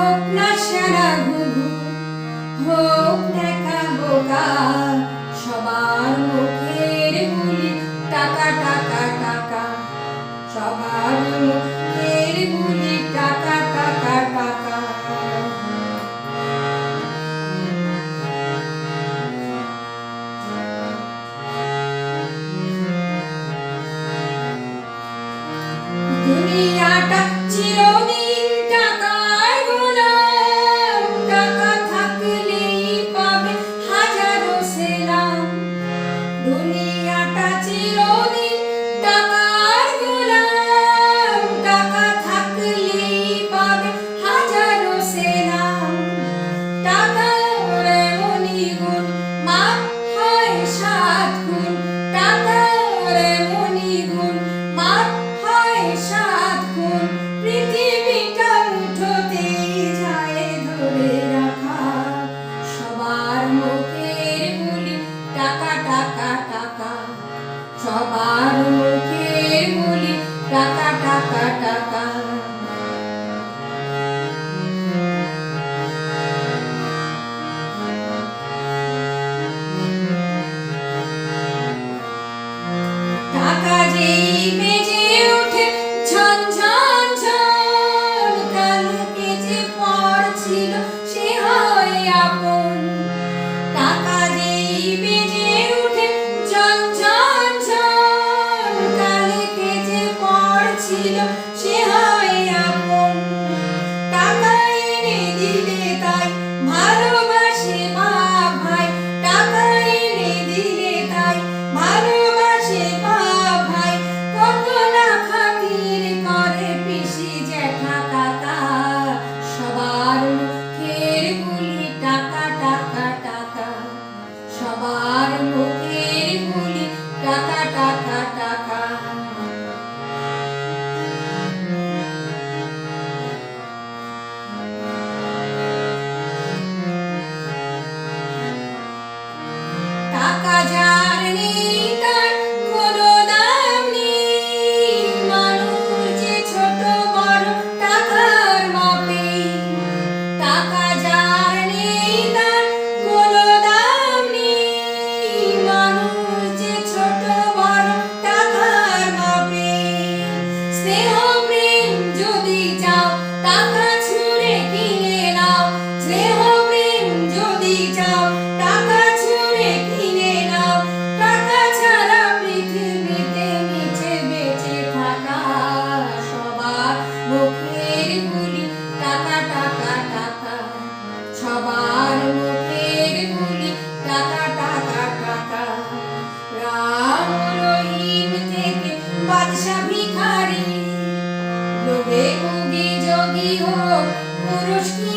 হোক না সারা ঘুঘু, হোক দেখা বোকা, সবার মুখের বুলি টাকা টাকা টাকা, সবার মুখের বুলি টাকা টাকা টাকা। দুনিয়াটা চিরদিন টাকার গোলাম, টাকা থাকলেই পাবে হাজারো সেলাম। দুনিয়াটা চিরদিন টাকার গোলাম, টাকা থাকলেই পাবে হাজারো সেলাম। টাকার এমনই গুণ মাপ হয় 7 গুণ, টাকার এমনই গুণ মাপ হয় 7 গুণ। পৃথিবীটা মুঠোতেই যায় ধরে রাখা, সবার মুখের বুলি টাকা টাকা টাকা, সবার মুখের বুলি টাকা টাকা টাকা। টাকা যেই বেজে ওঠে ঝন ঝন ঝন, কালকে যে পর ছিল সে হয় আপন। টাকা যেই বেজে ওঠে ঝন ঝন ঝন, কালকে যে পর ছিল সে হয় আপন। টাকা এনে দিলে তাই ভালোবাসে বাপ ভাই, টাকা এনে দিলে তাই ভালোবাসে বাপ ভাই। কত না খাতির করে পিসি জ্যাঠা কাকা, সবার মুখের বুলি টাকা টাকা টাকা, সবার মুখের বুলি টাকা টাকা টাকা। টাকা যার নেই তার কোনো দাম নেই, মানুষ যে ছোট বড় টাকার মাপে। টাকা যার নেই তার কোনো দাম নেই, মানুষ যে ছোট বড় টাকার মাপে। স্নেহ প্রেম যদি চাও টাকা ছুঁড়ে কিনে নাও, স্নেহ প্রেম যদি চাও টাকা ছুঁড়ে কিনে নাও। টাকা ছাড়া পৃথিবীতে মিছে বেঁচে থাকা, সবার মুখের বুলি টাকা টাকা টাকা, সবার মুখের বুলি টাকা টাকা টাকা। রাম রহিম থেকে বাদশা ভিখারি, লোভে উগি যোগী হোক পুরুষ কি